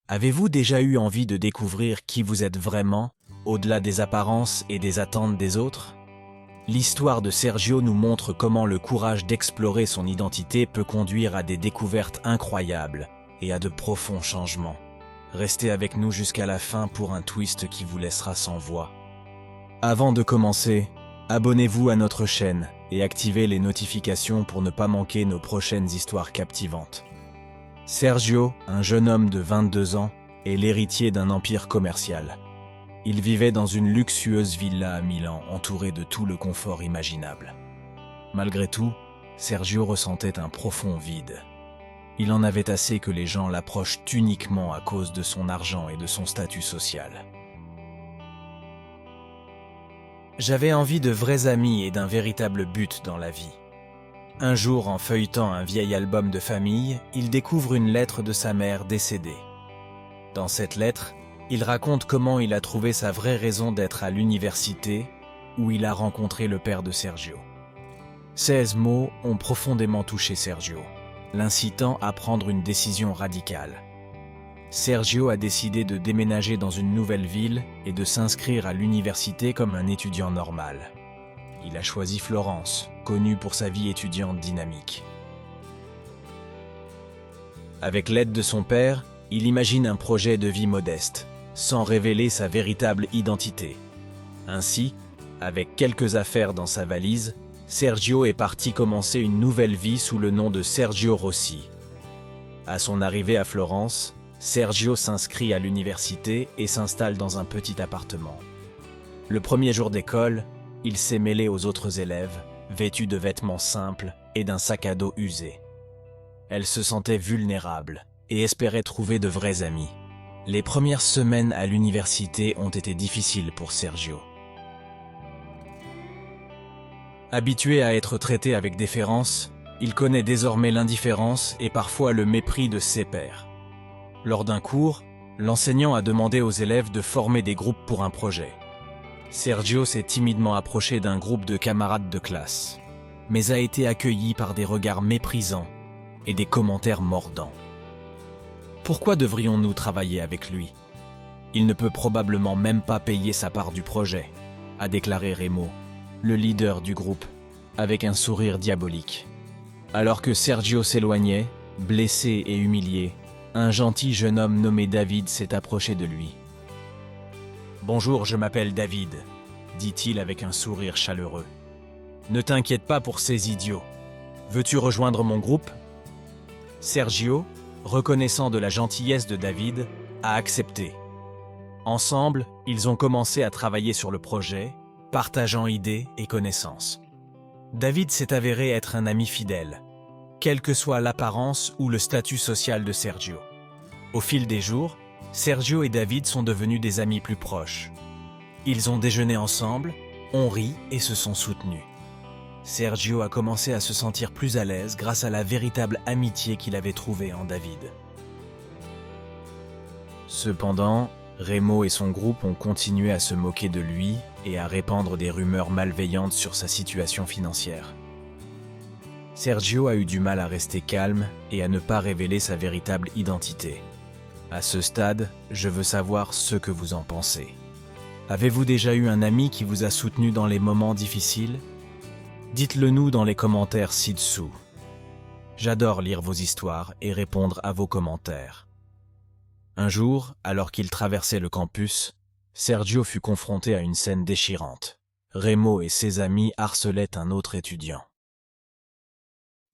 Avez-vous déjà eu envie de découvrir qui vous êtes vraiment, au-delà des apparences et des attentes des autres? L'histoire de Sergio nous montre comment le courage d'explorer son identité peut conduire à des découvertes incroyables et à de profonds changements. Restez avec nous jusqu'à la fin pour un twist qui vous laissera sans voix. Avant de commencer, abonnez-vous à notre chaîne et activez les notifications pour ne pas manquer nos prochaines histoires captivantes. Sergio, un jeune homme de 22 ans, est l'héritier d'un empire commercial. Il vivait dans une luxueuse villa à Milan, entouré de tout le confort imaginable. Malgré tout, Sergio ressentait un profond vide. Il en avait assez que les gens l'approchent uniquement à cause de son argent et de son statut social. J'avais envie de vrais amis et d'un véritable but dans la vie. Un jour, en feuilletant un vieil album de famille, il découvre une lettre de sa mère décédée. Dans cette lettre, il raconte comment il a trouvé sa vraie raison d'être à l'université, où il a rencontré le père de Sergio. 16 mots ont profondément touché Sergio, l'incitant à prendre une décision radicale. Sergio a décidé de déménager dans une nouvelle ville et de s'inscrire à l'université comme un étudiant normal. Il a choisi Florence, connue pour sa vie étudiante dynamique. Avec l'aide de son père, il imagine un projet de vie modeste, sans révéler sa véritable identité. Ainsi, avec quelques affaires dans sa valise, Sergio est parti commencer une nouvelle vie sous le nom de Sergio Rossi. À son arrivée à Florence, Sergio s'inscrit à l'université et s'installe dans un petit appartement. Le premier jour d'école, il s'est mêlé aux autres élèves, vêtus de vêtements simples et d'un sac à dos usé. Elle se sentait vulnérable et espérait trouver de vrais amis. Les premières semaines à l'université ont été difficiles pour Sergio. Habitué à être traité avec déférence, il connaît désormais l'indifférence et parfois le mépris de ses pairs. Lors d'un cours, l'enseignant a demandé aux élèves de former des groupes pour un projet. Sergio s'est timidement approché d'un groupe de camarades de classe, mais a été accueilli par des regards méprisants et des commentaires mordants. Pourquoi devrions-nous travailler avec lui? Il ne peut probablement même pas payer sa part du projet, a déclaré Remo, le leader du groupe, avec un sourire diabolique. Alors que Sergio s'éloignait, blessé et humilié, un gentil jeune homme nommé David s'est approché de lui. « Bonjour, je m'appelle David, » dit-il avec un sourire chaleureux. « Ne t'inquiète pas pour ces idiots. Veux-tu rejoindre mon groupe ?» Sergio, reconnaissant de la gentillesse de David, a accepté. Ensemble, ils ont commencé à travailler sur le projet, partageant idées et connaissances. David s'est avéré être un ami fidèle, quelle que soit l'apparence ou le statut social de Sergio. Au fil des jours, Sergio et David sont devenus des amis plus proches. Ils ont déjeuné ensemble, ont ri et se sont soutenus. Sergio a commencé à se sentir plus à l'aise grâce à la véritable amitié qu'il avait trouvée en David. Cependant, Remo et son groupe ont continué à se moquer de lui et à répandre des rumeurs malveillantes sur sa situation financière. Sergio a eu du mal à rester calme et à ne pas révéler sa véritable identité. À ce stade, je veux savoir ce que vous en pensez. Avez-vous déjà eu un ami qui vous a soutenu dans les moments difficiles? Dites-le nous dans les commentaires ci-dessous. J'adore lire vos histoires et répondre à vos commentaires. Un jour, alors qu'il traversait le campus, Sergio fut confronté à une scène déchirante. Remo et ses amis harcelaient un autre étudiant.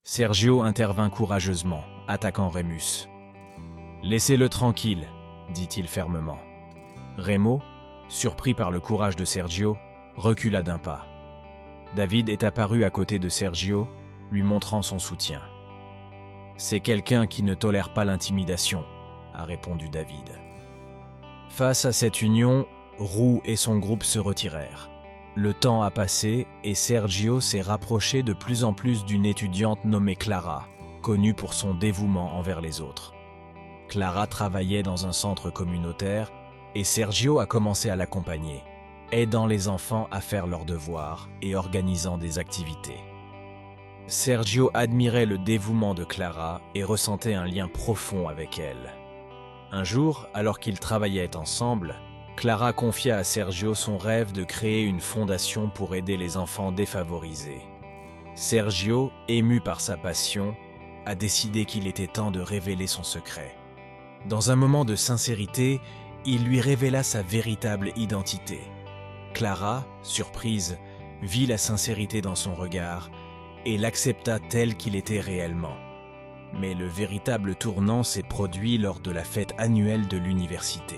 Sergio intervint courageusement, attaquant Remus. « Laissez-le tranquille », dit-il fermement. Remo, surpris par le courage de Sergio, recula d'un pas. David est apparu à côté de Sergio, lui montrant son soutien. « C'est quelqu'un qui ne tolère pas l'intimidation », a répondu David. Face à cette union, Roux et son groupe se retirèrent. Le temps a passé et Sergio s'est rapproché de plus en plus d'une étudiante nommée Clara, connue pour son dévouement envers les autres. Clara travaillait dans un centre communautaire et Sergio a commencé à l'accompagner, aidant les enfants à faire leurs devoirs et organisant des activités. Sergio admirait le dévouement de Clara et ressentait un lien profond avec elle. Un jour, alors qu'ils travaillaient ensemble, Clara confia à Sergio son rêve de créer une fondation pour aider les enfants défavorisés. Sergio, ému par sa passion, a décidé qu'il était temps de révéler son secret. Dans un moment de sincérité, il lui révéla sa véritable identité. Clara, surprise, vit la sincérité dans son regard et l'accepta tel qu'il était réellement. Mais le véritable tournant s'est produit lors de la fête annuelle de l'université.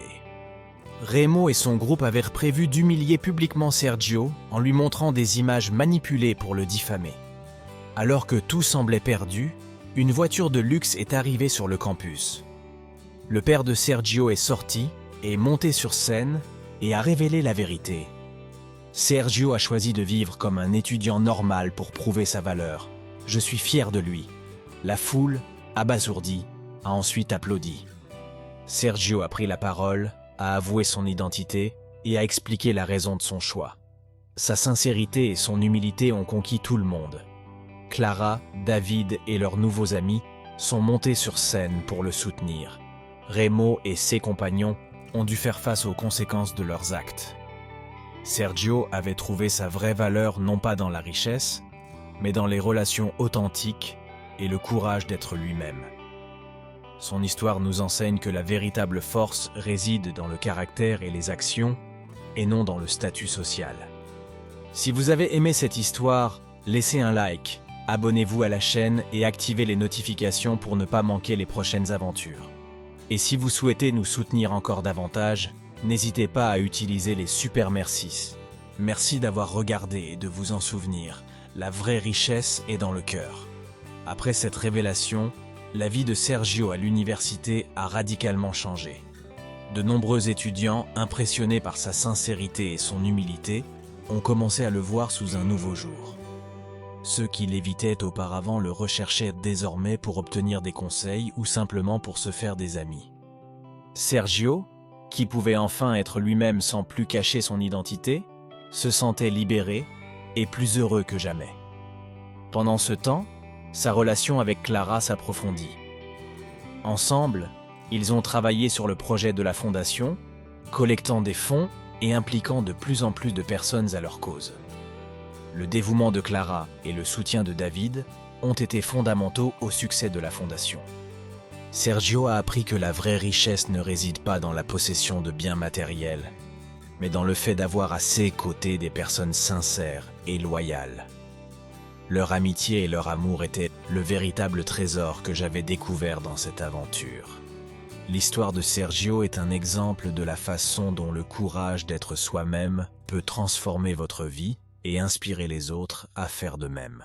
Remo et son groupe avaient prévu d'humilier publiquement Sergio en lui montrant des images manipulées pour le diffamer. Alors que tout semblait perdu, une voiture de luxe est arrivée sur le campus. Le père de Sergio est sorti, est monté sur scène et a révélé la vérité. Sergio a choisi de vivre comme un étudiant normal pour prouver sa valeur. Je suis fier de lui. La foule, abasourdie, a ensuite applaudi. Sergio a pris la parole, a avoué son identité et a expliqué la raison de son choix. Sa sincérité et son humilité ont conquis tout le monde. Clara, David et leurs nouveaux amis sont montés sur scène pour le soutenir. Remo et ses compagnons ont dû faire face aux conséquences de leurs actes. Sergio avait trouvé sa vraie valeur non pas dans la richesse, mais dans les relations authentiques et le courage d'être lui-même. Son histoire nous enseigne que la véritable force réside dans le caractère et les actions, et non dans le statut social. Si vous avez aimé cette histoire, laissez un like, abonnez-vous à la chaîne et activez les notifications pour ne pas manquer les prochaines aventures. Et si vous souhaitez nous soutenir encore davantage, n'hésitez pas à utiliser les super merci. Merci d'avoir regardé et de vous en souvenir. La vraie richesse est dans le cœur. Après cette révélation, la vie de Sergio à l'université a radicalement changé. De nombreux étudiants, impressionnés par sa sincérité et son humilité, ont commencé à le voir sous un nouveau jour. Ceux qui l'évitaient auparavant le recherchaient désormais pour obtenir des conseils ou simplement pour se faire des amis. Sergio, qui pouvait enfin être lui-même sans plus cacher son identité, se sentait libéré et plus heureux que jamais. Pendant ce temps, sa relation avec Clara s'approfondit. Ensemble, ils ont travaillé sur le projet de la fondation, collectant des fonds et impliquant de plus en plus de personnes à leur cause. Le dévouement de Clara et le soutien de David ont été fondamentaux au succès de la fondation. Sergio a appris que la vraie richesse ne réside pas dans la possession de biens matériels, mais dans le fait d'avoir à ses côtés des personnes sincères et loyales. Leur amitié et leur amour étaient le véritable trésor que j'avais découvert dans cette aventure. L'histoire de Sergio est un exemple de la façon dont le courage d'être soi-même peut transformer votre vie et inspirer les autres à faire de même.